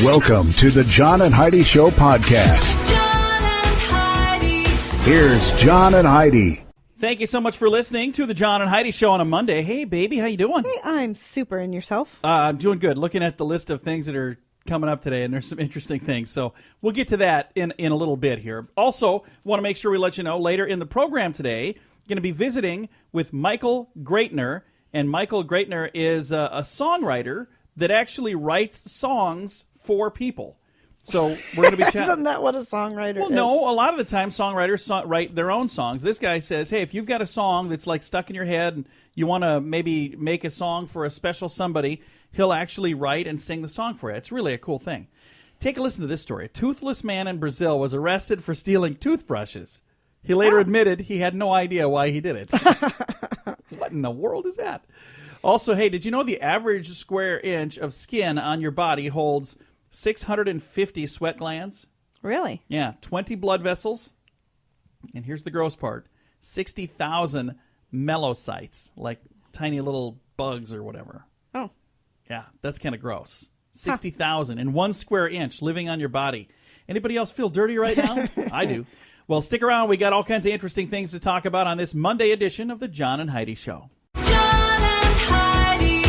Welcome to the John and Heidi Show podcast. John and Heidi. Here's John and Heidi. Thank you so much for listening to the John and Heidi Show on a Monday. Hey, baby, how you doing? Hey, I'm super. And yourself? I'm doing good. Looking at the list of things that are coming up today, and there's some interesting things. So we'll get to that in a little bit here. Also, want to make sure we let you know later in the program today, going to be visiting with Michael Graetzer. And Michael Graetzer is a songwriter that actually writes songs for people. So we're going to be chatting. Isn't that what a songwriter is? No, a lot of the time songwriters write their own songs. This guy says, hey, if you've got a song that's like stuck in your head and you want to maybe make a song for a special somebody, he'll actually write and sing the song for you. It's really a cool thing. Take a listen to this story. A toothless man in Brazil was arrested for stealing toothbrushes. He later admitted he had no idea why he did it. What in the world is that? Also, hey, did you know the average square inch of skin on your body holds 650 sweat glands? Really? Yeah, 20 blood vessels. And here's the gross part. 60,000 melanocytes, like tiny little bugs or whatever. Oh. Yeah, that's kind of gross. 60,000 in 1 square inch living on your body. Anybody else feel dirty right now? I do. Well, stick around. We got all kinds of interesting things to talk about on this Monday edition of the John and Heidi Show. John and Heidi.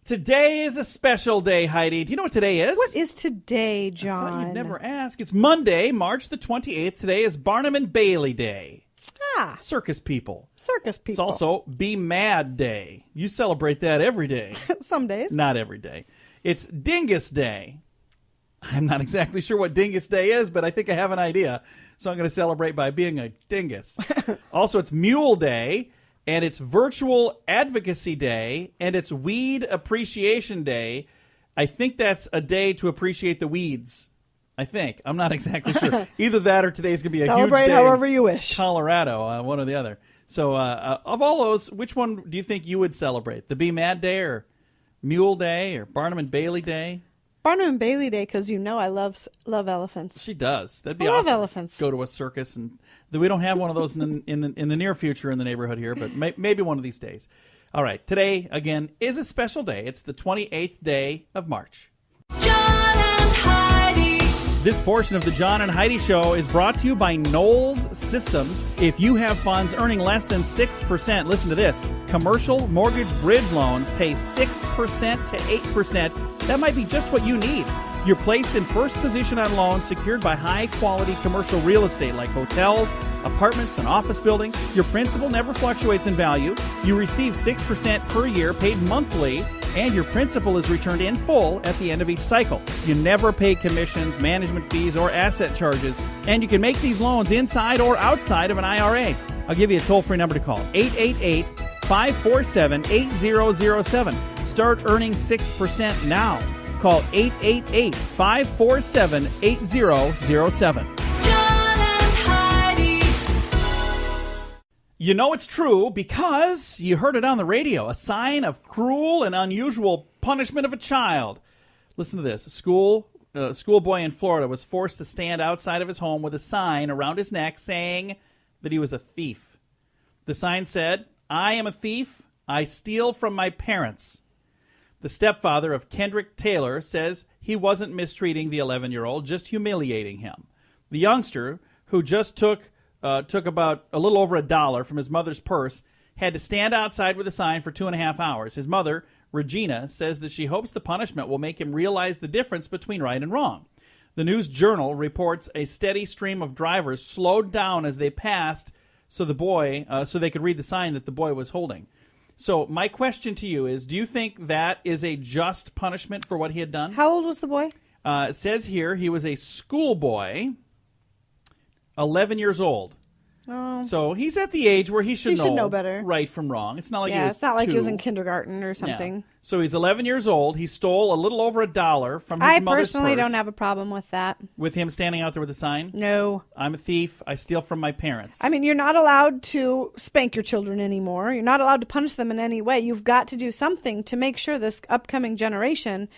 Today is a special day, Heidi. Do you know what today is? What is today, I thought John? you'd never ask. It's Monday, March the 28th. Today is Barnum and Bailey Day. Ah, Circus people. circus people. It's also Be Mad Day. You celebrate that every day. Some days. Not every day. It's Dingus Day. I'm not exactly sure what Dingus Day is, but I think I have an idea. So I'm going to celebrate by being a dingus. Also, it's Mule Day, and it's Virtual Advocacy Day, and it's Weed Appreciation Day. I think that's a day to appreciate the weeds. I think. I'm not exactly sure. Either that or today's going to be a Celebrate huge day however in you wish. Colorado, one or the other. So of all those, which one do you think you would celebrate? The Be Mad Day or Mule Day or Barnum and Bailey Day? Barnum and Bailey Day, because you know I love elephants. She does. That'd be I love awesome. elephants. Go to a circus, and we don't have one of those in the near future in the neighborhood here, but maybe one of these days. All right, today again is a special day. It's the 28th day of March. John and Heidi. This portion of the John and Heidi Show is brought to you by Knowles Systems. If you have funds earning less than 6%, listen to this. Commercial mortgage bridge loans pay 6% to 8%. That might be just what you need. You're placed in first position on loans secured by high-quality commercial real estate like hotels, apartments, and office buildings. Your principal never fluctuates in value. You receive 6% per year paid monthly, and your principal is returned in full at the end of each cycle. You never pay commissions, management fees, or asset charges, and you can make these loans inside or outside of an IRA. I'll give you a toll-free number to call, 888-547-8007. Start earning 6% now. Call 888-547-8007. John and Heidi. You know it's true because you heard it on the radio. A sign of cruel and unusual punishment of a child. Listen to this. A schoolboy in Florida was forced to stand outside of his home with a sign around his neck saying that he was a thief. The sign said, "I am a thief. I steal from my parents." The stepfather of Kendrick Taylor says he wasn't mistreating the 11-year-old, just humiliating him. The youngster, who just took about a little over $1 from his mother's purse, had to stand outside with a sign for 2.5 hours. His mother, Regina, says that she hopes the punishment will make him realize the difference between right and wrong. The News Journal reports a steady stream of drivers slowed down as they passed so they could read the sign that the boy was holding. So my question to you is, do you think that is a just punishment for what he had done? How old was the boy? It says here he was a schoolboy, 11 years old. Oh. So he's at the age where he should know better. Right from wrong. It's not like Yeah, he was it's not like he was 2. in kindergarten or something. Yeah. So he's 11 years old. He stole a little over $1 from his I mother's personally purse. don't have a problem with that. With him standing out there with a sign? No. I'm a thief. I steal from my parents. I mean, you're not allowed to spank your children anymore. You're not allowed to punish them in any way. You've got to do something to make sure this upcoming generation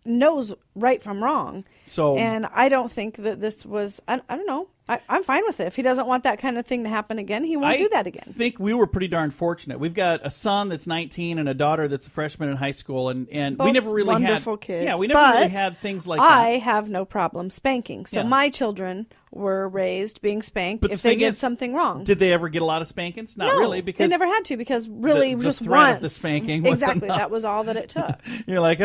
knows right from wrong. So, And I don't think that this was, I don't know. I'm fine with it. If he doesn't want that kind of thing to happen again, he won't do that again. I think we were pretty darn fortunate. We've got a son that's 19 and a daughter that's a freshman in high school, and Both we never really wonderful had kids. Yeah, we never really had things like I that. have no problem spanking. So Yeah. my children were raised being spanked But the if they thing did is, something wrong. Did they ever get a lot of spankings? Not no, really, because they never had to, because really the just threat once. of the spanking was exactly, enough. that was all that it took. You're like,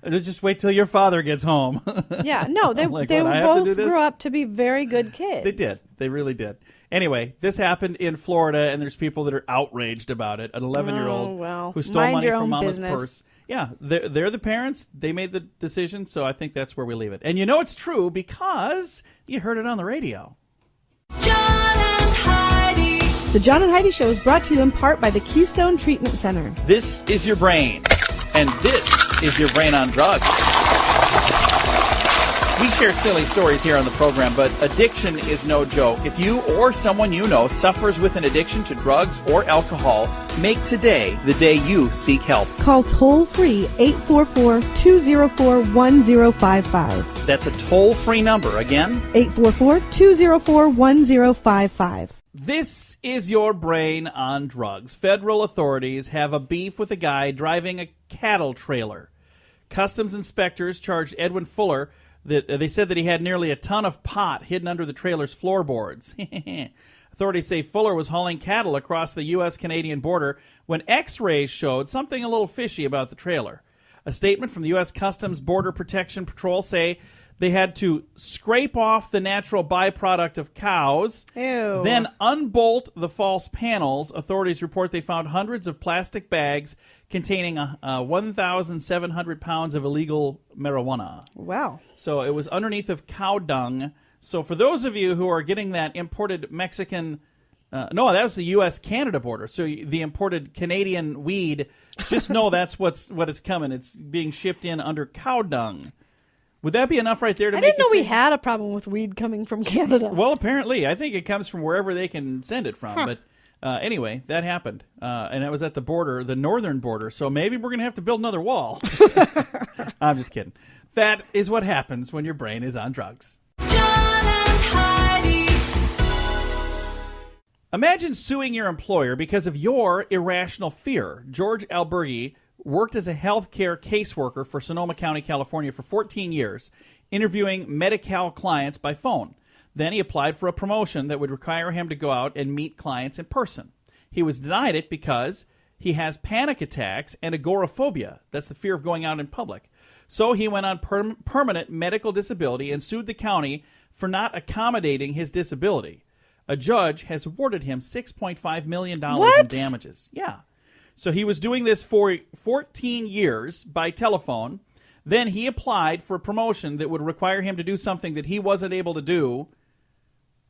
just wait till your father gets home. Yeah, no, they Like, they what, I have to do both this? grew up to be very good kids. They did. They really did. Anyway, this happened in Florida, and there's people that are outraged about it. An 11-year-old Oh, well, who stole mind money your from own mama's business. purse. Yeah, they're the parents. They made the decision, so I think that's where we leave it. And you know it's true because you heard it on the radio. John and Heidi. The John and Heidi Show is brought to you in part by the Keystone Treatment Center. This is your brain, and this is your brain on drugs. We share silly stories here on the program, but addiction is no joke. If you or someone you know suffers with an addiction to drugs or alcohol, make today the day you seek help. Call toll-free 844-204-1055. That's a toll-free number. Again, 844-204-1055. this is your brain on drugs. Federal authorities have a beef with a guy driving a cattle trailer. Customs inspectors charged Edwin Fuller that they said that he had nearly a ton of pot hidden under the trailer's floorboards. Authorities say Fuller was hauling cattle across the U.S.-Canadian border when X-rays showed something a little fishy about the trailer. A statement from the U.S. Customs Border Protection Patrol say they had to scrape off the natural byproduct of cows, Ew. then unbolt the false panels. Authorities report they found hundreds of plastic bags containing 1,700 pounds of illegal marijuana. Wow. So it was underneath of cow dung. So for those of you who are getting that imported Mexican, no, that was the U.S.-Canada border. So the imported Canadian weed, just know that's what is coming. It's being shipped in under cow dung. Would that be enough right there to I make didn't know you we say- had a problem with weed coming from Canada. Well, apparently. I think it comes from wherever they can send it from. But anyway, that happened. And it was at the border, the northern border. So maybe we're going to have to build another wall. I'm just kidding. That is what happens when your brain is on drugs. John and Heidi. Imagine suing your employer because of your irrational fear. George Albergi worked as a healthcare caseworker for Sonoma County, California for 14 years, interviewing Medi-Cal clients by phone. Then he applied for a promotion that would require him to go out and meet clients in person. He was denied it because he has panic attacks and agoraphobia. That's the fear of going out in public. So he went on permanent medical disability and sued the county for not accommodating his disability. A judge has awarded him $6.5 million in What? damages. Yeah. So he was doing this for 14 years by telephone. Then he applied for a promotion that would require him to do something that he wasn't able to do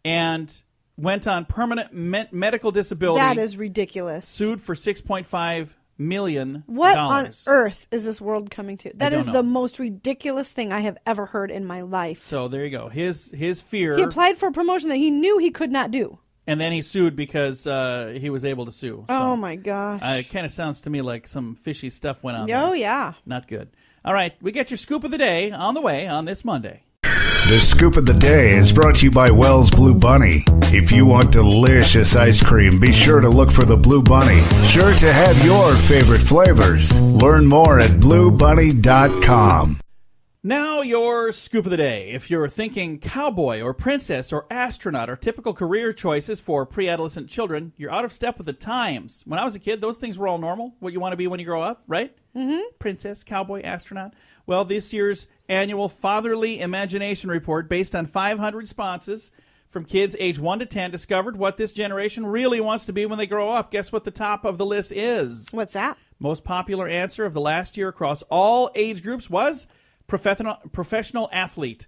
and went on permanent medical disability. That is ridiculous. Sued for $6.5 million. What on earth is this world coming to? That don't is know. the most ridiculous thing I have ever heard in my life. So there you go. His fear. He applied for a promotion that he knew he could not do. And then he sued because he was able to sue. So, Oh my gosh. it kind of sounds to me like some fishy stuff went on Oh there. yeah. Not good. All right, we got your scoop of the day on the way on this Monday. The Scoop of the Day is brought to you by Wells Blue Bunny. If you want delicious ice cream, be sure to look for the Blue Bunny. Sure to have your favorite flavors. Learn more at bluebunny.com. Now your scoop of the day. If you're thinking cowboy or princess or astronaut are typical career choices for pre-adolescent children, you're out of step with the times. When I was a kid, those things were all normal, what you want to be when you grow up, right? Mm-hmm. Princess, cowboy, astronaut. Well, this year's annual Fatherly Imagination Report, based on 500 responses from kids age 1 to 10, discovered what this generation really wants to be when they grow up. Guess what the top of the list is? What's that? Most popular answer of the last year across all age groups was professional athlete.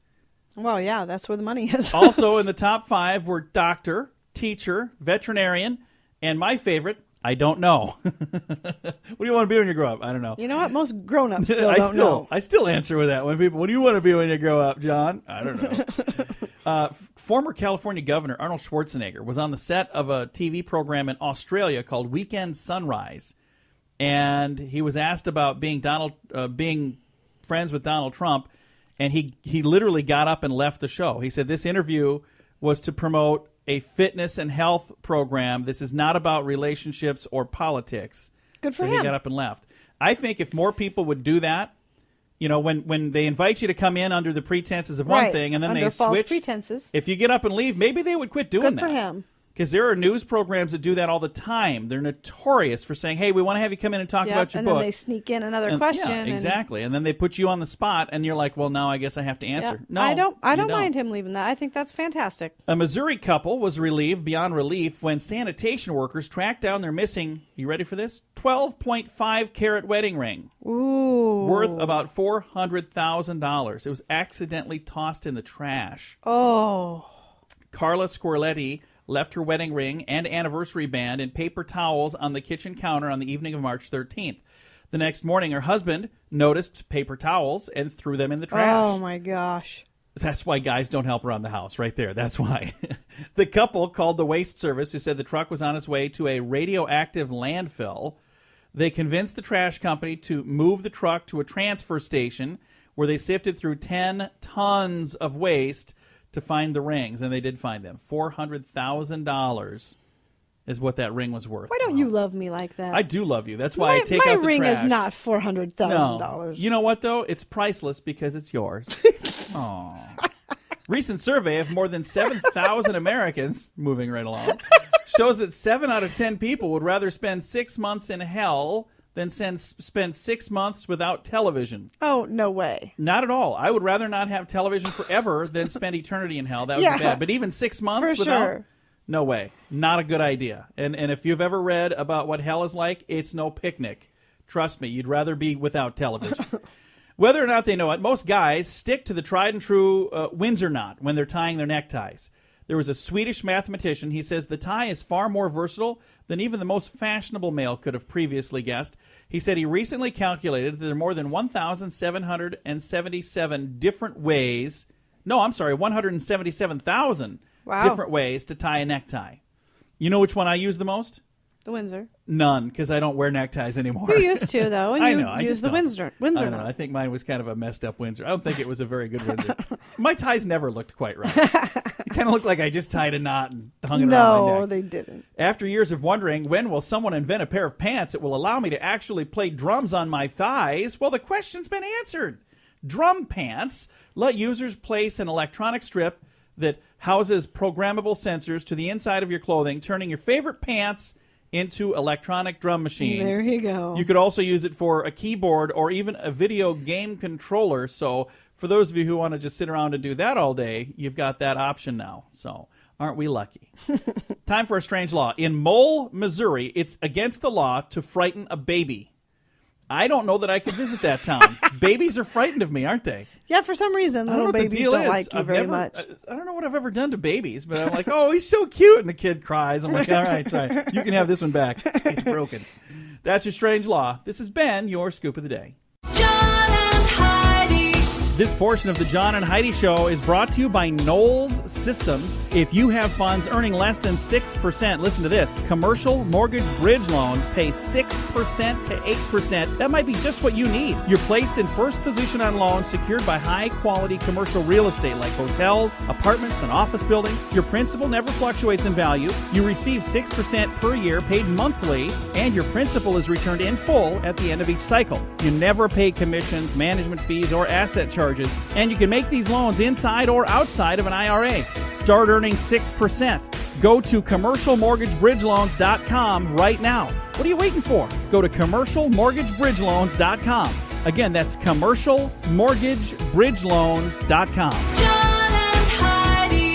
Well, yeah, that's where the money is. Also in the top 5 were doctor, teacher, veterinarian, and my favorite, I don't know. What do you want to be when you grow up? I don't know. You know what? Most grown-ups still don't know. I still answer with that when people, what do you want to be when you grow up, John? I don't know. Former California Governor Arnold Schwarzenegger was on the set of a TV program in Australia called Weekend Sunrise, and he was asked about being friends with Donald Trump, and he literally got up and left the show. He said this interview was to promote a fitness and health program. This is not about relationships or politics. Good for so him. he got up and left. I think if more people would do that, when they invite you to come in under the pretenses of one Right. thing and then Under they false switch, pretenses. if you get up and leave, maybe they would quit doing Good that. for him. Because there are news programs that do that all the time. They're notorious for saying, hey, we want to have you come in and talk Yep, about your and book. then they sneak in another And- question. Yeah, exactly. And then they put you on the spot, and you're like, well, now I guess I have to answer. Yeah. No, I don't you mind him leaving that. I think that's fantastic. A Missouri couple was relieved beyond relief when sanitation workers tracked down their missing, you ready for this? 12.5 carat wedding ring Ooh. worth about $400,000. It was accidentally tossed in the trash. Oh. Carla Scorletti left her wedding ring and anniversary band and paper towels on the kitchen counter on the evening of March 13th. The next morning, her husband noticed paper towels and threw them in the trash. Oh, my gosh. That's why guys don't help around the house right there. That's why. The couple called the waste service, who said the truck was on its way to a radioactive landfill. They convinced the trash company to move the truck to a transfer station where they sifted through 10 tons of waste to find the rings, and they did find them. $400,000 is what that ring was worth. Why don't you love me like that? I do love you. That's why I my take out the ring trash. is not $400,000. No. You know what, though? It's priceless because it's yours. Aww. Recent survey of more than 7,000 Americans, moving right along, shows that 7 out of 10 people would rather spend 6 months in hell than spend 6 months without television. Oh, no way. Not at all. I would rather not have television forever than spend eternity in hell. That would Yeah. be bad. But even 6 months For without... sure. No way. Not a good idea. And if you've ever read about what hell is like, it's no picnic. Trust me, you'd rather be without television. Whether or not they know it, most guys stick to the tried and true Windsor knot when they're tying their neckties. There was a Swedish mathematician. He says the tie is far more versatile than even the most fashionable male could have previously guessed. He said he recently calculated that there are more than 1,777 different ways. No, I'm sorry, 177,000 Wow. different ways to tie a necktie. You know which one I use the most? The Windsor. None, because I don't wear neckties anymore. You used to, though, and I you know. I used just the don't. Windsor I don't know. knot. I think mine was kind of a messed up Windsor. I don't think it was a very good Windsor. My ties never looked quite right. It kind of looked like I just tied a knot and hung it around my No, neck. they didn't. After years of wondering, when will someone invent a pair of pants that will allow me to actually play drums on my thighs? Well, the question's been answered. Drum pants let users place an electronic strip that houses programmable sensors to the inside of your clothing, turning your favorite pants into electronic drum machines. There you go. You could also use it for a keyboard or even a video game controller. So for those of you who want to just sit around and do that all day, you've got that option now. So aren't we lucky? Time for a strange law. In Mole, Missouri, it's against the law to frighten a baby. I don't know that I could visit that town. Babies are frightened of me, aren't they? Yeah, for some reason, I don't know little what the babies deal don't is. like you I've very never- much. I don't know what I've ever done to babies, but I'm like, oh, he's so cute, and the kid cries. I'm like, all right, sorry. You can have this one back. It's broken. That's your strange law. This has been your Scoop of the Day. John and Heidi. This portion of the John and Heidi Show is brought to you by Knowles Systems. If you have funds earning less than 6%, listen to this. Commercial mortgage bridge loans pay 6% to 8%. That might be just what you need. You're placed in first position on loans secured by high-quality commercial real estate like hotels, apartments, and office buildings. Your principal never fluctuates in value. You receive 6% per year paid monthly, and your principal is returned in full at the end of each cycle. You never pay commissions, management fees, or asset charges. And you can make these loans inside or outside of an IRA. Start earning 6%. Go to commercialmortgagebridgeloans.com right now. What are you waiting for? Go to commercialmortgagebridgeloans.com. Again, that's commercialmortgagebridgeloans.com. John and Heidi.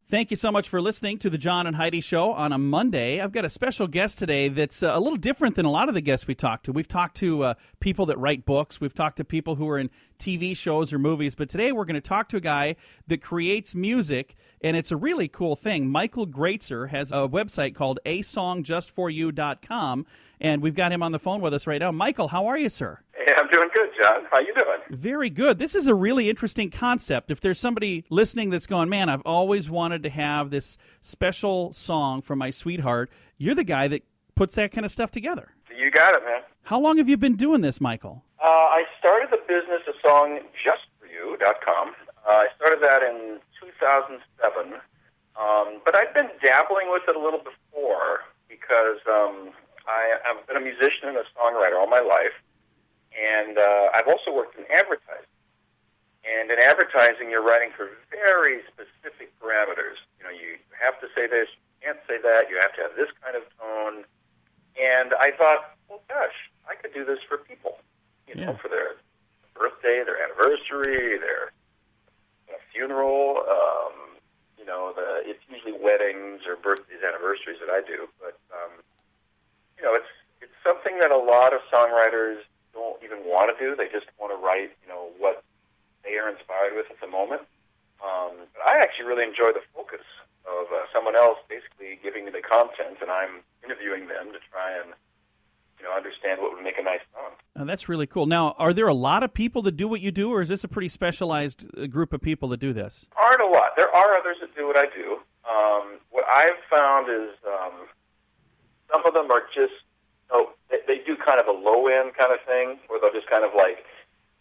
Thank you so much for listening to the John and Heidi Show on a Monday. I've got a special guest today that's a little different than a lot of the guests we talked to. We've talked to people that write books. We've talked to people who are in TV shows or movies. But today we're going to talk to a guy that creates music, and it's a really cool thing. Michael Graetzer has a website called asongjustforyou.com, and we've got him on the phone with us right now. Michael, how are you, sir? Hey, I'm doing good, John. How you doing? Very good. This is a really interesting concept. If there's somebody listening that's going, man, I've always wanted to have this special song for my sweetheart, you're the guy that puts that kind of stuff together. You got it, man. How long have you been doing this, Michael? I started the business of songjustforyou.com. I started that in 2007, but I've been dabbling with it a little before because I've been a musician and a songwriter all my life, and I've also worked in advertising. And in advertising, you're writing for very specific parameters. You know, you have to say this, you can't say that, you have to have this kind of tone. And I thought, well, gosh, I could do this for people, you know, for their birthday, their anniversary, their funeral. You know, it's usually weddings or birthdays, anniversaries that I do. But, you know, it's something that a lot of songwriters don't even want to do. They just want to write, you know, what they are inspired with at the moment. But I actually really enjoy the focus of someone else basically giving me the content, and I'm interviewing them to try and, you know, understand what would make a nice song. That's really cool. Now, are there a lot of people that do what you do, or is this a pretty specialized group of people that do this? Aren't a lot. There are others that do what I do. What I've found is some of them are just, you know, they do kind of a low-end kind of thing, where they'll just kind of like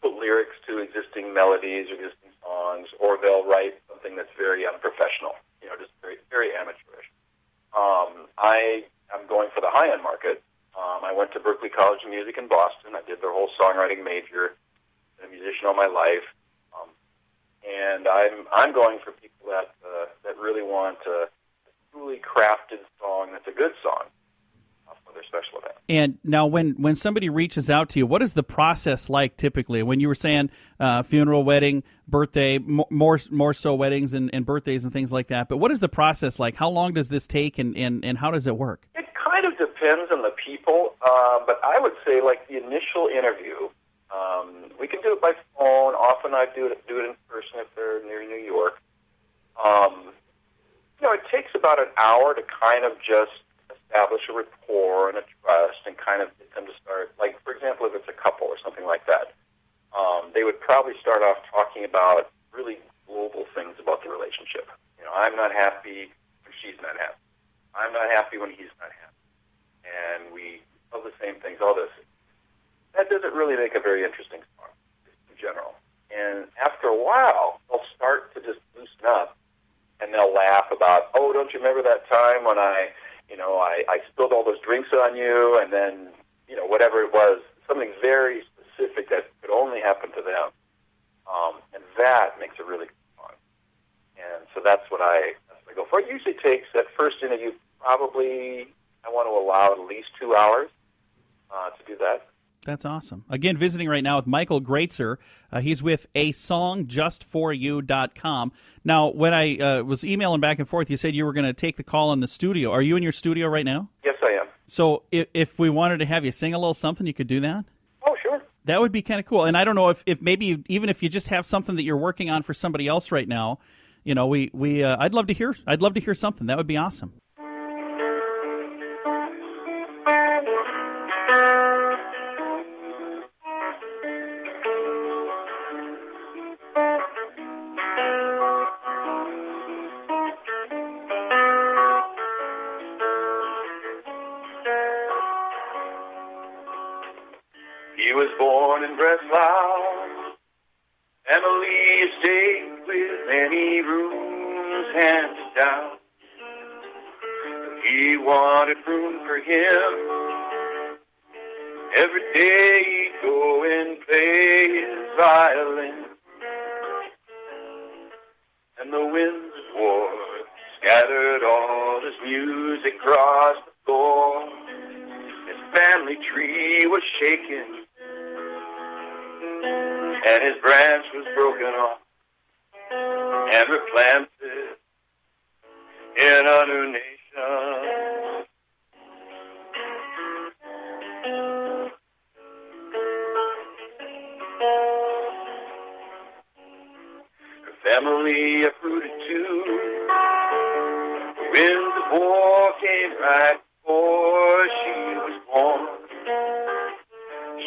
put lyrics to existing melodies or existing songs, or they'll write something that's very unprofessional, you know, just very, very amateurish. I'm going for the high-end market. I went to Berklee College of Music in Boston. I did their whole songwriting major. Been a musician all my life, and I'm going for people that really want a truly crafted song that's a good song for their special event. And now, when somebody reaches out to you, what is the process like typically? When you were saying funeral, wedding, birthday, more so weddings and birthdays and things like that. But what is the process like? How long does this take, and how does it work? It kind of depends on the people, but I would say like the initial interview, we can do it by phone. Often I do it in person if they're near New York. You know, it takes about an hour to kind of just establish a rapport and a trust and kind of get them to start, like, for example, if it's a couple or something like that, they would probably start off talking about really global things about the relationship. You know, I'm not happy when she's not happy. I'm not happy when he's not happy. And we love the same things, all this. That doesn't really make a very interesting song in general. And after a while, they'll start to just loosen up, and they'll laugh about, oh, don't you remember that time when I spilled all those drinks on you, and then, you know, whatever it was, something very specific that could only happen to them. And that makes it really fun. And so that's what I go for. It usually takes, that first interview, probably, I want to allow at least 2 hours to do that. That's awesome. Again, visiting right now with Michael Graetzer. He's with singer-songwriter.com. Now, when I was emailing back and forth, you said you were going to take the call in the studio. Are you in your studio right now? Yes, I am. So if we wanted to have you sing a little something, you could do that? Oh, sure. That would be kind of cool. And I don't know if maybe even if you just have something that you're working on for somebody else right now, you know, I'd love to hear something. That would be awesome. He was born in Breslau, Emily estate with many rooms handed down. He wanted room for him. Every day he'd go and play his violin. And the winds of war scattered all his music across the floor. His family tree was shaken, and his branch was broken off and replanted in a new nation. Her family uprooted too. The winds of war came right before she was born.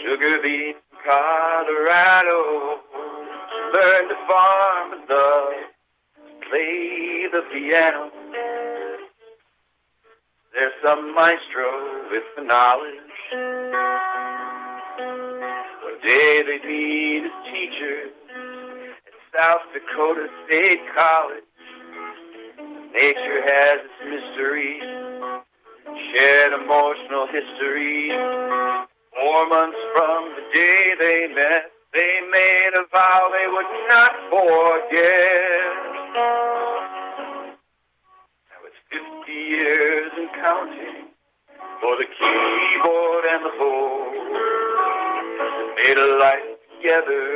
Sugar beets in Colorado. She learned to farm and love, play the piano. There's some maestro with the knowledge. When day they need as teachers at South Dakota State College. Nature has its mysteries, shared emotional history. 4 months from the day they met, they made a vow they would not forget. Now it's 50 years and counting for the keyboard and the board. Made a life together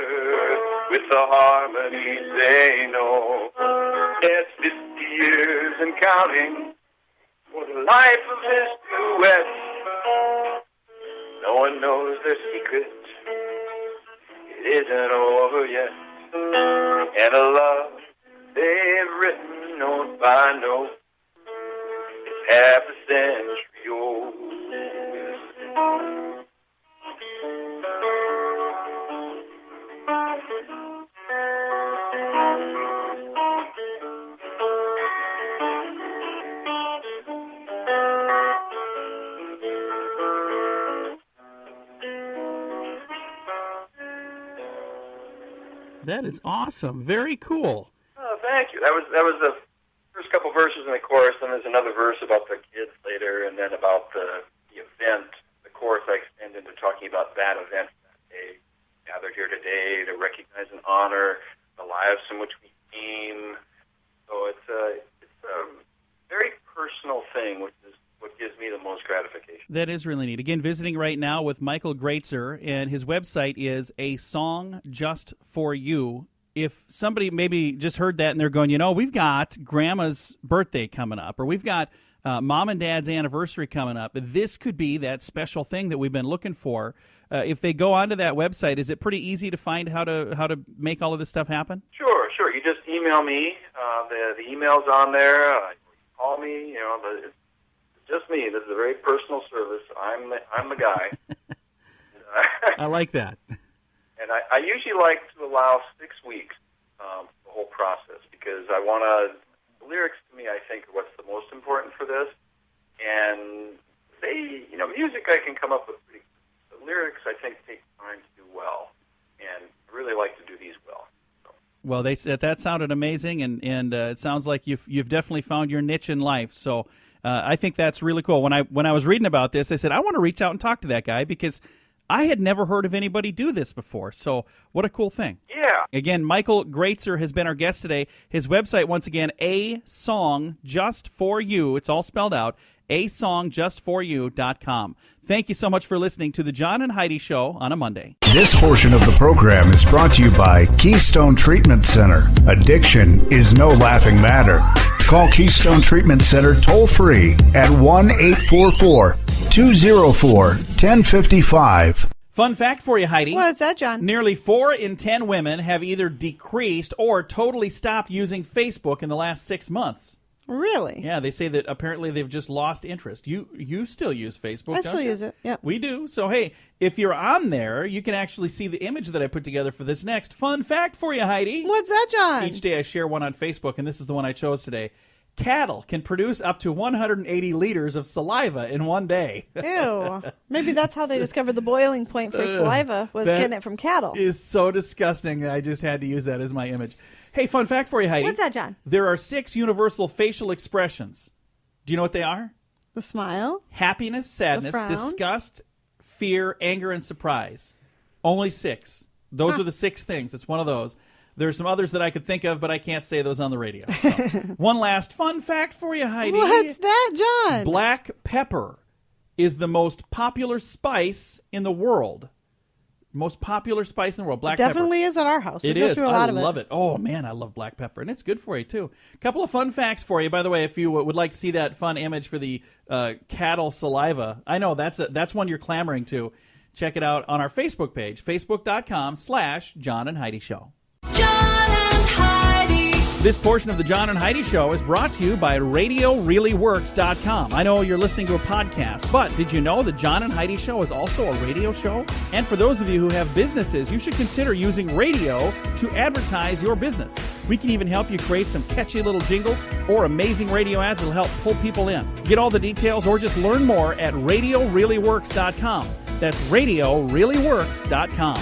with the harmonies they know. It's 50 years and counting for the life of this duet. No one knows their secret. It isn't over yet. And a love they've written note by note. It's half a century old. That is awesome. Very cool. Oh, thank you. That was the first couple verses in the chorus, and there's another verse about the kids later, and then about the event. The chorus I extend into talking about that event that day, gathered here today to recognize and honor the lives in which we came. So it's a very personal thing, which is what gives me the most gratification. That is really neat. Again, visiting right now with Michael Graetzer, and his website is A Song Just For You. If somebody maybe just heard that and they're going, we've got Grandma's birthday coming up, or we've got Mom and Dad's anniversary coming up, this could be that special thing that we've been looking for. If they go onto that website, is it pretty easy to find how to make all of this stuff happen? Sure. You just email me. The email's on there. Call me. It's just me. This is a very personal service. I'm the guy. I like that. And I usually like to allow 6 weeks for the whole process, because I want to. The lyrics to me, I think, are what's the most important for this. And music I can come up with pretty. The lyrics I think take time to do well, and I really like to do these well. Well, they said that sounded amazing, and it sounds like you've definitely found your niche in life. So I think that's really cool. When I was reading about this, I said I want to reach out and talk to that guy, because I had never heard of anybody do this before. So what a cool thing. Yeah. Again, Michael Graetzer has been our guest today. His website, once again, A Song Just For You. It's all spelled out. asongjustforyou.com. Thank you so much for listening to the John and Heidi Show on a Monday. This portion of the program is brought to you by Keystone Treatment Center. Addiction is no laughing matter. Call Keystone Treatment Center toll-free at 1-844-204-1055. Fun fact for you, Heidi. What's that, John? Nearly 4 in 10 women have either decreased or totally stopped using Facebook in the last 6 months. Really? Yeah, they say that apparently they've just lost interest. You still use Facebook, I don't still you? use it, yeah. We do. So, hey, if you're on there, you can actually see the image that I put together for this next fun fact for you, Heidi. What's that, John? Each day I share one on Facebook, and this is the one I chose today. Cattle can produce up to 180 liters of saliva in one day. Ew. Maybe that's how they discovered the boiling point for saliva, was that getting it from cattle. Is so disgusting. I just had to use that as my image. Hey, fun fact for you, Heidi. What's that, John? There are 6 universal facial expressions. Do you know what they are? The smile. Happiness, sadness, frown. disgust, fear, anger, and surprise. Only 6. Those are the 6 things. It's one of those. There's some others that I could think of, but I can't say those on the radio. So. One last fun fact for you, Heidi. What's that, John? Black pepper is the most popular spice in the world. Most popular spice in the world, black pepper. Definitely is at our house. We It go is. through a lot I of love it. Oh, man, I love black pepper. And it's good for you, too. A couple of fun facts for you. By the way, if you would like to see that fun image for the cattle saliva, I know that's one you're clamoring to. Check it out on our Facebook page, facebook.com/John and Heidi Show. John and Heidi. This portion of the John and Heidi Show is brought to you by RadioReallyWorks.com. I know you're listening to a podcast, but did you know the John and Heidi Show is also a radio show? And for those of you who have businesses, you should consider using radio to advertise your business. We can even help you create some catchy little jingles or amazing radio ads that will help pull people in. Get all the details or just learn more at RadioReallyWorks.com. That's RadioReallyWorks.com.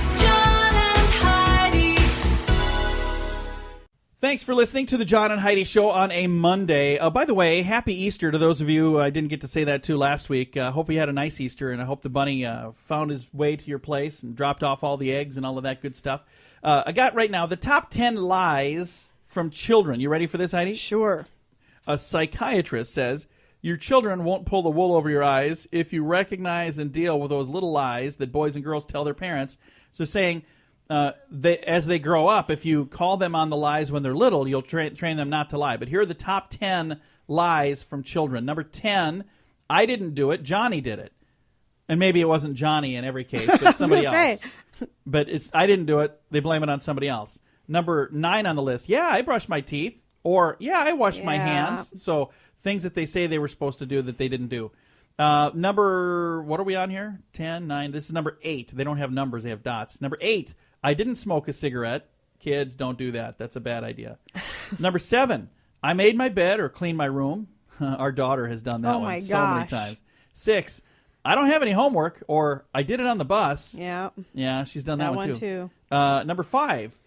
Thanks for listening to the John and Heidi Show on a Monday. By the way, happy Easter to those of you I didn't get to say that to last week. I hope you had a nice Easter, and I hope the bunny found his way to your place and dropped off all the eggs and all of that good stuff. I got right now the top 10 lies from children. You ready for this, Heidi? Sure. A psychiatrist says, your children won't pull the wool over your eyes if you recognize and deal with those little lies that boys and girls tell their parents. So saying, as they grow up, if you call them on the lies when they're little, you'll train them not to lie. But here are the top 10 lies from children. Number 10, I didn't do it, Johnny did it. And maybe it wasn't Johnny in every case, but somebody else. But it's I didn't do it, they blame it on somebody else. Number 9 on the list, yeah, I brushed my teeth. Or, yeah, I washed my hands. So things that they say they were supposed to do that they didn't do. Number, what are we on here? 10, 9. This is number 8. They don't have numbers, they have dots. Number 8, I didn't smoke a cigarette. Kids, don't do that. That's a bad idea. Number 7, I made my bed or cleaned my room. Our daughter has done that one so many times. 6, I don't have any homework, or I did it on the bus. Yeah. Yeah, she's done that one too. Number 5,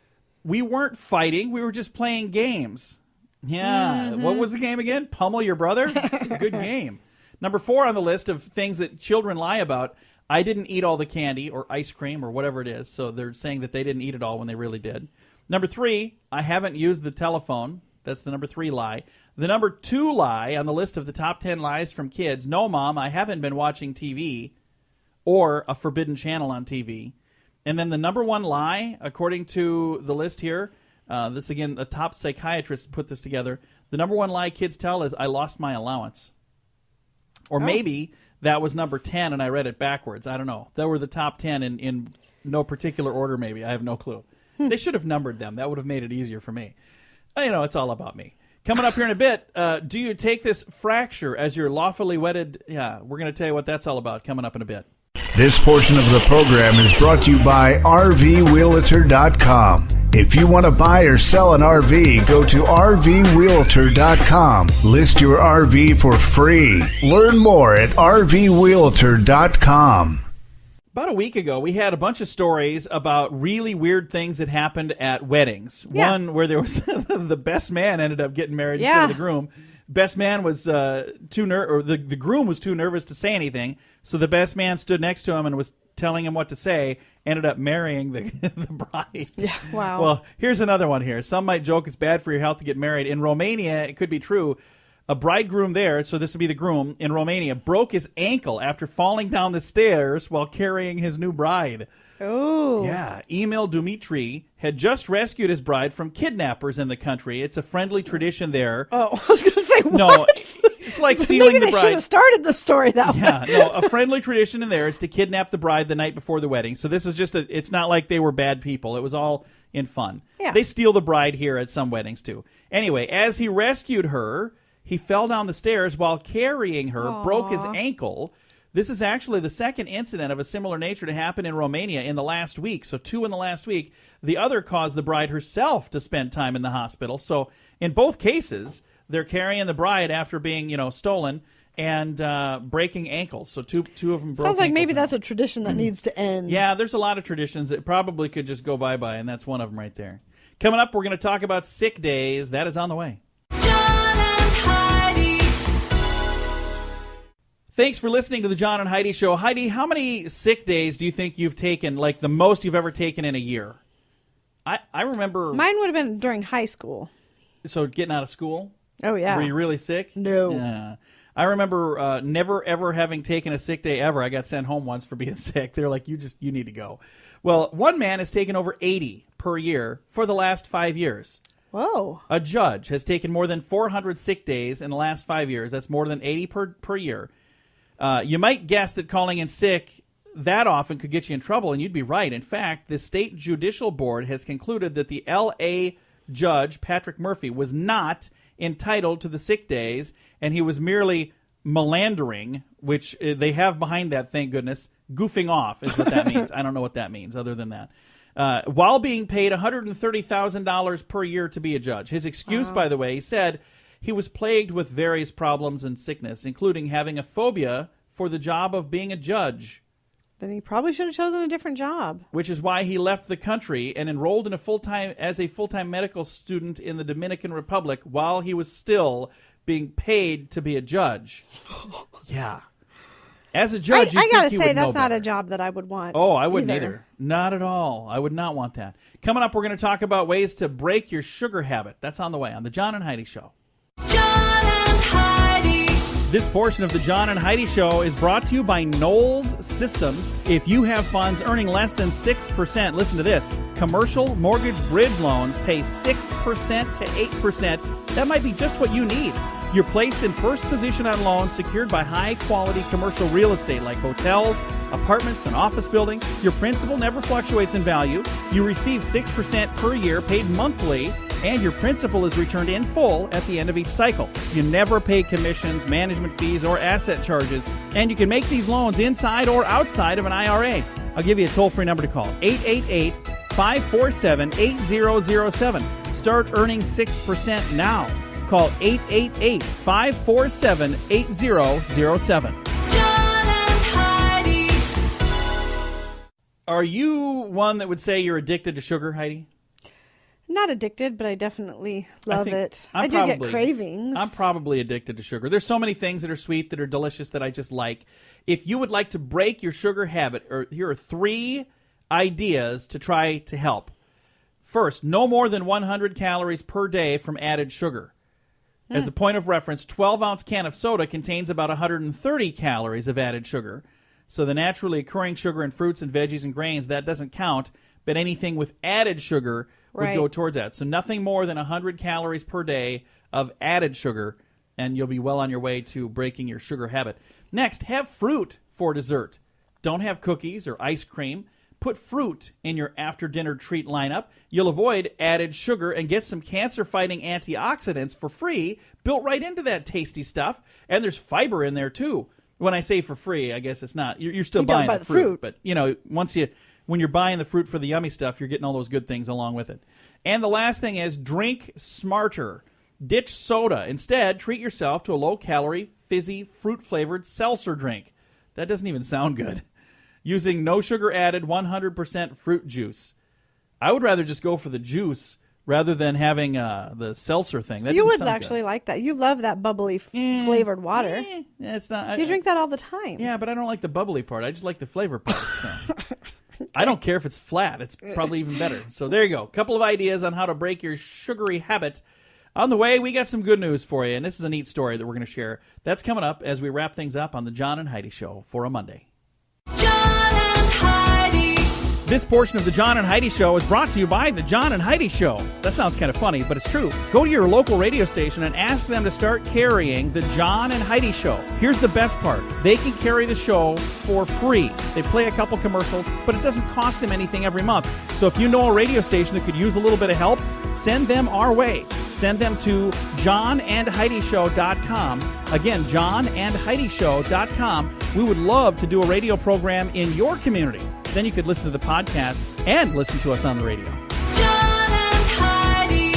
we weren't fighting. We were just playing games. Yeah. What was the game again? Pummel your brother? It's a good game. Number 4 on the list of things that children lie about, I didn't eat all the candy or ice cream or whatever it is. So they're saying that they didn't eat it all when they really did. Number 3, I haven't used the telephone. That's the number 3 lie. The number 2 lie on the list of the top 10 lies from kids, no, Mom, I haven't been watching TV or a forbidden channel on TV. And then the number 1 lie, according to the list here, this, again, a top psychiatrist put this together. The number 1 lie kids tell is, I lost my allowance. Or maybe that was number 10 and I read it backwards. I don't know. That were the top 10 in no particular order, maybe. I have no clue. They should have numbered them. That would have made it easier for me. You know, it's all about me. Coming up here in a bit, do you take this fracture as your lawfully wedded? Yeah, we're going to tell you what that's all about coming up in a bit. This portion of the program is brought to you by RVRealtor.com. If you want to buy or sell an RV, go to RVRealtor.com. List your RV for free. Learn more at RVRealtor.com. About a week ago, we had a bunch of stories about really weird things that happened at weddings. Yeah. One where there was the best man ended up getting married instead of the groom. Best man was the groom was too nervous to say anything, so the best man stood next to him and was telling him what to say, ended up marrying the bride. Yeah, wow. Well, here's another one here. Some might joke it's bad for your health to get married. In Romania, it could be true. A bridegroom there, so this would be the groom, in Romania, broke his ankle after falling down the stairs while carrying his new bride. Oh. Yeah. Emil Dumitri had just rescued his bride from kidnappers in the country. It's a friendly tradition there. Oh, I was going to say, what? No, it's like stealing Maybe the bride. they should have started the story that way. Yeah, no, a friendly tradition in there is to kidnap the bride the night before the wedding. So this is just it's not like they were bad people. It was all in fun. Yeah. They steal the bride here at some weddings too. Anyway, as he rescued her, he fell down the stairs while carrying her, broke his ankle. This is actually the second incident of a similar nature to happen in Romania in the last week. So 2 in the last week. The other caused the bride herself to spend time in the hospital. So in both cases, they're carrying the bride after being, stolen and breaking ankles. So two of them broke. Sounds like maybe now. that's a tradition that needs to end. Yeah, there's a lot of traditions that probably could just go bye-bye, and that's one of them right there. Coming up, we're going to talk about sick days. That is on the way. John and Heidi. Thanks for listening to the John and Heidi Show. Heidi, how many sick days do you think you've taken, like the most you've ever taken in a year? I remember... Mine would have been during high school. So getting out of school? Oh, yeah. Were you really sick? No. Yeah. I remember never, ever having taken a sick day ever. I got sent home once for being sick. They're like, you need to go. Well, one man has taken over 80 per year for the last 5 years. Whoa. A judge has taken more than 400 sick days in the last 5 years. That's more than 80 per year. You might guess that calling in sick that often could get you in trouble, and you'd be right. In fact, the state judicial board has concluded that the L.A. judge, Patrick Murphy, was not entitled to the sick days, and he was merely melandering, which they have behind that, thank goodness. Goofing off is what that means. I don't know what that means other than that. While being paid $130,000 per year to be a judge. His excuse, by the way, he said he was plagued with various problems and sickness, including having a phobia for the job of being a judge. Then he probably should have chosen a different job. which is why he left the country and enrolled in a full-time medical student in the Dominican Republic while he was still being paid to be a judge. Yeah. As a judge, I you gotta think say, you would know that's not better. a job that I would want. Oh, I wouldn't either. Not at all. I would not want that. Coming up, we're going to talk about ways to break your sugar habit. That's on the way on the John and Heidi Show. John and Heidi. This portion of the John and Heidi Show is brought to you by Knowles Systems. If you have funds earning less than 6%, listen to this. Commercial mortgage bridge loans pay 6% to 8%. That might be just what you need. You're placed in first position on loans secured by high-quality commercial real estate like hotels, apartments, and office buildings. Your principal never fluctuates in value. You receive 6% per year paid monthly, and your principal is returned in full at the end of each cycle. You never pay commissions, management fees, or asset charges, and you can make these loans inside or outside of an IRA. I'll give you a toll-free number to call, 888-547-8007. Start earning 6% now. Call 888-547-8007. John and Heidi. Are you one that would say you're addicted to sugar, Heidi? Not addicted, but I definitely love think it. I'm I do probably- get cravings. I'm probably addicted to sugar. There's so many things that are sweet, that are delicious, that I just like. If you would like to break your sugar habit, here are 3 ideas to try to help. First, no more than 100 calories per day from added sugar. As a point of reference, 12-ounce can of soda contains about 130 calories of added sugar. So the naturally occurring sugar in fruits and veggies and grains, that doesn't count, but anything with added sugar would Right. go towards that. So nothing more than 100 calories per day of added sugar, and you'll be well on your way to breaking your sugar habit. Next, have fruit for dessert. Don't have cookies or ice cream. Put fruit in your after-dinner treat lineup. You'll avoid added sugar and get some cancer-fighting antioxidants for free, built right into that tasty stuff. And there's fiber in there, too. When I say for free, I guess it's not. You're still You gotta buying buy the the fruit. fruit. But, when you're buying the fruit for the yummy stuff, you're getting all those good things along with it. And the last thing is drink smarter. Ditch soda. Instead, treat yourself to a low-calorie, fizzy, fruit-flavored seltzer drink. That doesn't even sound good. Using no sugar added 100% fruit juice. I would rather just go for the juice rather than having the seltzer thing. That You doesn't would sound actually good. like that. You love that bubbly flavored water. It's not. You drink that all the time. Yeah, but I don't like the bubbly part. I just like the flavor part. So. I don't care if it's flat. It's probably even better. So there you go. A couple of ideas on how to break your sugary habit. On the way, we got some good news for you, and this is a neat story that we're going to share. That's coming up as we wrap things up on the John and Heidi Show for a Monday. John and Heidi. This portion of the John and Heidi Show is brought to you by the John and Heidi Show. That sounds kind of funny, but it's true. Go to your local radio station and ask them to start carrying the John and Heidi Show. Here's the best part. They can carry the show for free. They play a couple commercials, but it doesn't cost them anything every month. So if you know a radio station that could use a little bit of help, send them our way. Send them to johnandheidishow.com. Again, johnandheidishow.com. We would love to do a radio program in your community. Then you could listen to the podcast and listen to us on the radio. John and Heidi.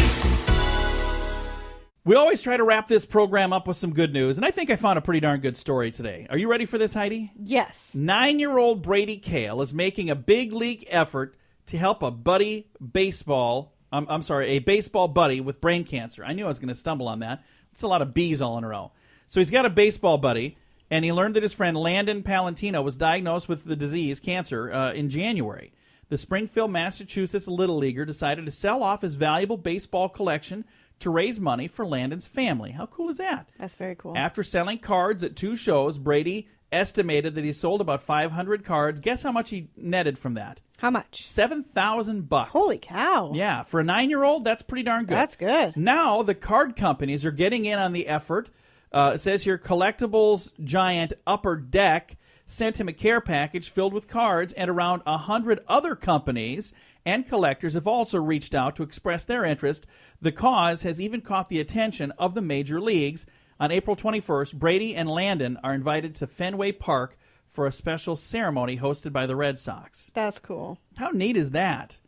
We always try to wrap this program up with some good news, and I think I found a pretty darn good story today. Are you ready for this, Heidi? Yes. 9-year-old Brady Cale is making a big league effort to help a baseball buddy with brain cancer. I knew I was going to stumble on that. It's a lot of B's all in a row. So he's got a baseball buddy, and he learned that his friend Landon Palantino was diagnosed with the disease, cancer, in January. The Springfield, Massachusetts Little Leaguer decided to sell off his valuable baseball collection to raise money for Landon's family. How cool is that? That's very cool. After selling cards at 2 shows, Brady estimated that he sold about 500 cards. Guess how much he netted from that? How much? $7,000. Holy cow. Yeah, for a 9-year-old, that's pretty darn good. That's good. Now the card companies are getting in on the effort. It says here, collectibles giant Upper Deck sent him a care package filled with cards, and around 100 other companies and collectors have also reached out to express their interest. The cause has even caught the attention of the major leagues. On April 21st, Brady and Landon are invited to Fenway Park for a special ceremony hosted by the Red Sox. That's cool. How neat is that?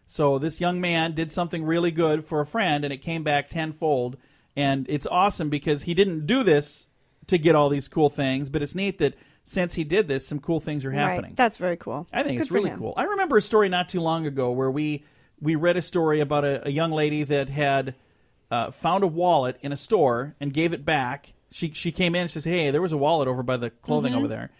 So this young man did something really good for a friend, and it came back tenfold. And it's awesome because he didn't do this to get all these cool things, but it's neat that since he did this, some cool things are happening. Right. That's very cool. I think Good it's for really him. cool. I remember a story not too long ago where we read a story about a young lady that had found a wallet in a store and gave it back. She came in and she said, hey, there was a wallet over by the clothing over there.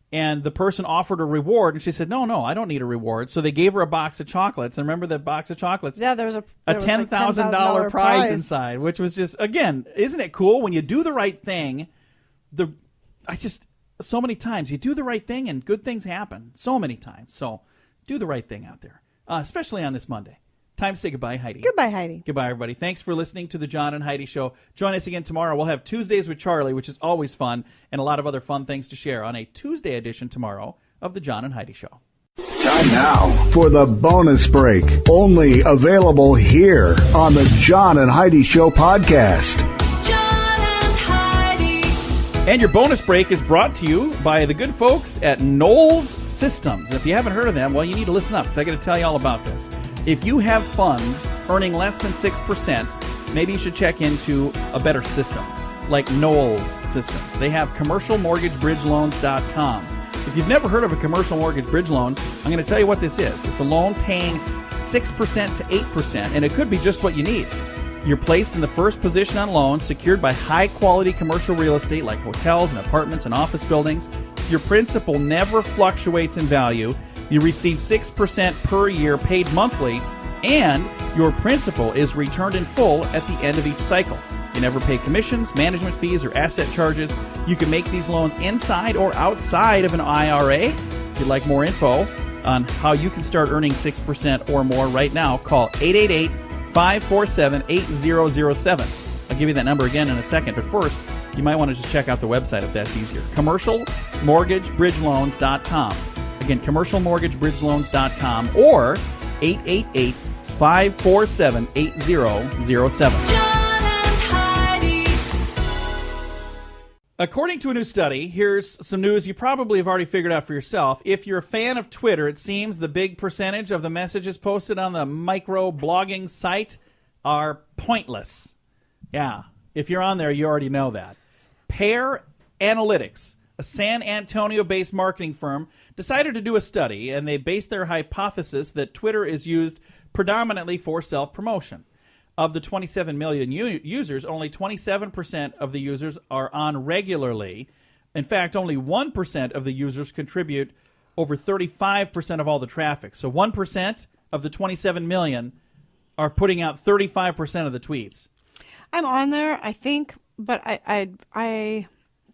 And the person offered a reward, and she said, no, I don't need a reward. So they gave her a box of chocolates. And remember that box of chocolates? Yeah, there was a like $10,000 prize inside, which was just, again, isn't it cool when you do the right thing? So many times you do the right thing and good things happen. So many times. So do the right thing out there, especially on this Monday. Time to say goodbye, Heidi. Goodbye, Heidi. Goodbye, everybody. Thanks for listening to the John and Heidi Show. Join us again tomorrow. We'll have Tuesdays with Charlie, which is always fun, and a lot of other fun things to share on a Tuesday edition tomorrow of the John and Heidi Show. Time now for the bonus break. Only available here on the John and Heidi Show podcast. John and Heidi. And your bonus break is brought to you by the good folks at Knowles Systems. If you haven't heard of them, well, you need to listen up because I got to tell you all about this. If you have funds earning less than 6%, maybe you should check into a better system like Knowles Systems. They have commercialmortgagebridgeloans.com. If you've never heard of a commercial mortgage bridge loan, I'm going to tell you what this is. It's a loan paying 6% to 8%, and it could be just what you need. You're placed in the first position on loans secured by high-quality commercial real estate like hotels and apartments and office buildings. Your principal never fluctuates in value. You receive 6% per year paid monthly, and your principal is returned in full at the end of each cycle. You never pay commissions, management fees, or asset charges. You can make these loans inside or outside of an IRA. If you'd like more info on how you can start earning 6% or more right now, call 888-547-8007. I'll give you that number again in a second, but first, you might want to just check out the website if that's easier. commercialmortgagebridgeloans.com. Again, commercialmortgagebridgeloans.com or 888-547-8007. John and Heidi. According to a new study, here's some news you probably have already figured out for yourself. If you're a fan of Twitter, it seems the big percentage of the messages posted on the micro-blogging site are pointless. Yeah, if you're on there, you already know that. Pear Analytics, a San Antonio-based marketing firm, decided to do a study, and they based their hypothesis that Twitter is used predominantly for self-promotion. Of the 27 million users, only 27% of the users are on regularly. In fact, only 1% of the users contribute over 35% of all the traffic. So 1% of the 27 million are putting out 35% of the tweets. I'm on there, I think, but I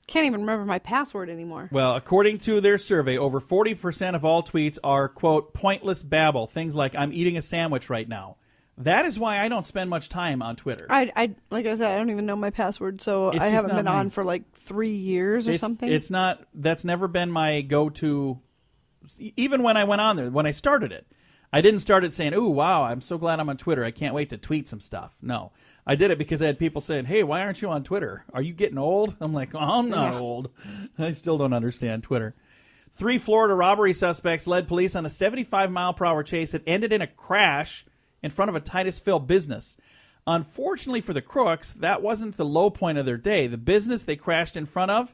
can't even remember my password anymore. Well, according to their survey, over 40% of all tweets are, quote, pointless babble. Things like, I'm eating a sandwich right now. That is why I don't spend much time on Twitter. I like I said, I don't even know my password, so It's I just haven't not been mine. on for like 3 years or something. It's not, that's never been my go-to, even when I went on there, when I started it. I didn't start it saying, ooh, wow, I'm so glad I'm on Twitter. I can't wait to tweet some stuff. No. I did it because I had people saying, hey, why aren't you on Twitter? Are you getting old? I'm like, oh, I'm not old. I still don't understand Twitter. 3 Florida robbery suspects led police on a 75-mile-per-hour chase that ended in a crash in front of a Titusville business. Unfortunately for the crooks, that wasn't the low point of their day. The business they crashed in front of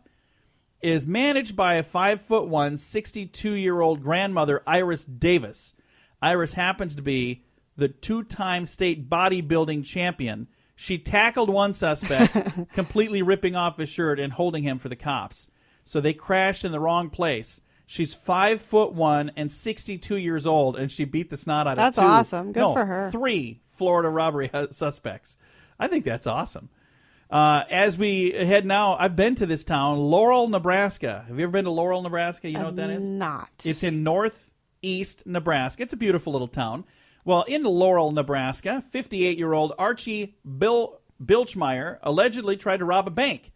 is managed by a 5'1", 62-year-old grandmother, Iris Davis. Iris happens to be the 2-time state bodybuilding champion. She tackled one suspect, completely ripping off his shirt and holding him for the cops. So they crashed in the wrong place. She's 5'1" and 62 years old, and she beat the snot out of That's awesome. Good for her. 3 Florida robbery suspects. I think that's awesome. As we head now, I've been to this town, Laurel, Nebraska. Have you ever been to Laurel, Nebraska? You know what that is? Not. It's in northeast Nebraska. It's a beautiful little town. Well, in Laurel, Nebraska, 58-year-old Archie Bilchmeyer allegedly tried to rob a bank.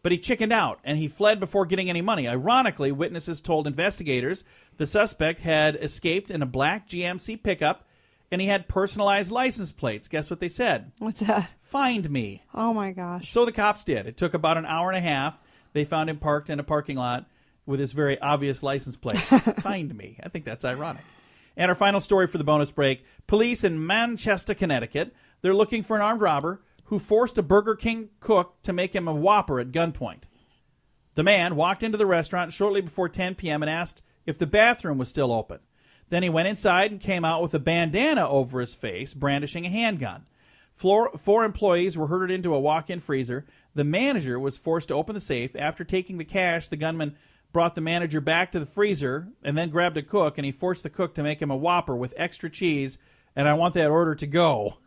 But he chickened out, and he fled before getting any money. Ironically, witnesses told investigators the suspect had escaped in a black GMC pickup, and he had personalized license plates. Guess what they said? What's that? Find me. Oh, my gosh. So the cops did. It took about an hour and a half. They found him parked in a parking lot with his very obvious license plates. Find me. I think that's ironic. And our final story for the bonus break. Police in Manchester, Connecticut, they're looking for an armed robber who forced a Burger King cook to make him a Whopper at gunpoint. The man walked into the restaurant shortly before 10 p.m. and asked if the bathroom was still open. Then he went inside and came out with a bandana over his face, brandishing a handgun. Four employees were herded into a walk-in freezer. The manager was forced to open the safe. After taking the cash, the gunman brought the manager back to the freezer and then grabbed a cook, and he forced the cook to make him a Whopper with extra cheese, and I want that order to go.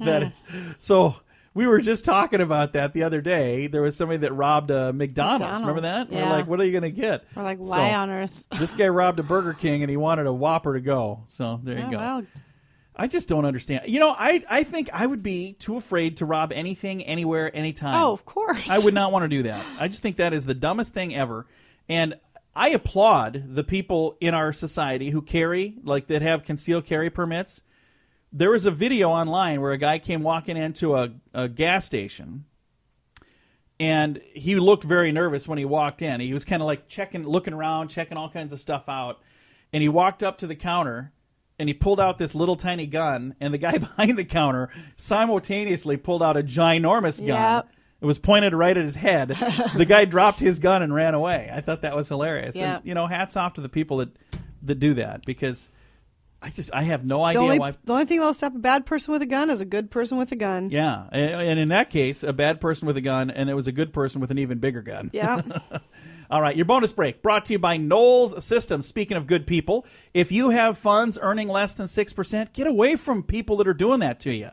That is so. We were just talking about that the other day. There was somebody that robbed a McDonald's. Remember that? Yeah. We're like, what are you going to get? We're like, why on earth? This guy robbed a Burger King and he wanted a Whopper to go. So there you go. Well, I just don't understand. You know, I think I would be too afraid to rob anything, anywhere, anytime. oh, of course. I would not want to do that. I just think that is the dumbest thing ever. And I applaud the people in our society who carry, like that have concealed carry permits. There was a video online where a guy came walking into a gas station, and he looked very nervous when he walked in. He was kind of like looking around, checking all kinds of stuff out. And he walked up to the counter, and he pulled out this little tiny gun, and the guy behind the counter simultaneously pulled out a ginormous gun. Yep. It was pointed right at his head. The guy dropped his gun and ran away. I thought that was hilarious. Yeah. And, you know, hats off to the people that do that, because I have no idea why. The only thing that'll stop a bad person with a gun is a good person with a gun. Yeah, and in that case, a bad person with a gun, and it was a good person with an even bigger gun. Yeah. All right, your bonus break brought to you by Knowles Systems. Speaking of good people, if you have funds earning less than 6%, get away from people that are doing that to you.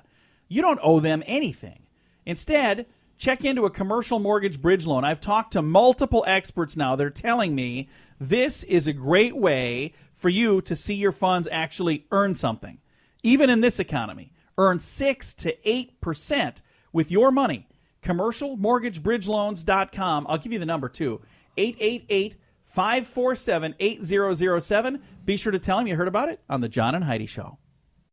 You don't owe them anything. Instead, check into a commercial mortgage bridge loan. I've talked to multiple experts now. They're telling me this is a great way for you to see your funds actually earn something. Even in this economy, earn 6 to 8% with your money. CommercialMortgageBridgeLoans.com. I'll give you the number too. 888-547-8007. Be sure to tell them you heard about it on the John and Heidi Show.